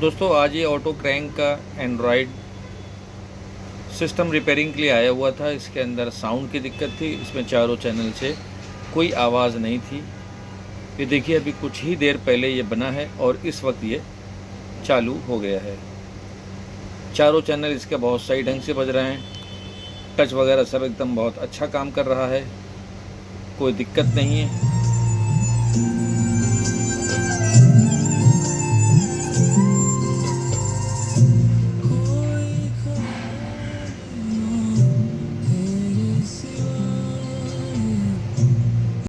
दोस्तों आज ये ऑटो क्रैंक का एंड्रॉयड सिस्टम रिपेयरिंग के लिए आया हुआ था। इसके अंदर साउंड की दिक्कत थी, इसमें चारों चैनल से कोई आवाज़ नहीं थी। ये देखिए अभी कुछ ही देर पहले ये बना है और इस वक्त ये चालू हो गया है। चारों चैनल इसके बहुत सही ढंग से बज रहे हैं, टच वगैरह सब एकदम बहुत अच्छा काम कर रहा है, कोई दिक्कत नहीं है।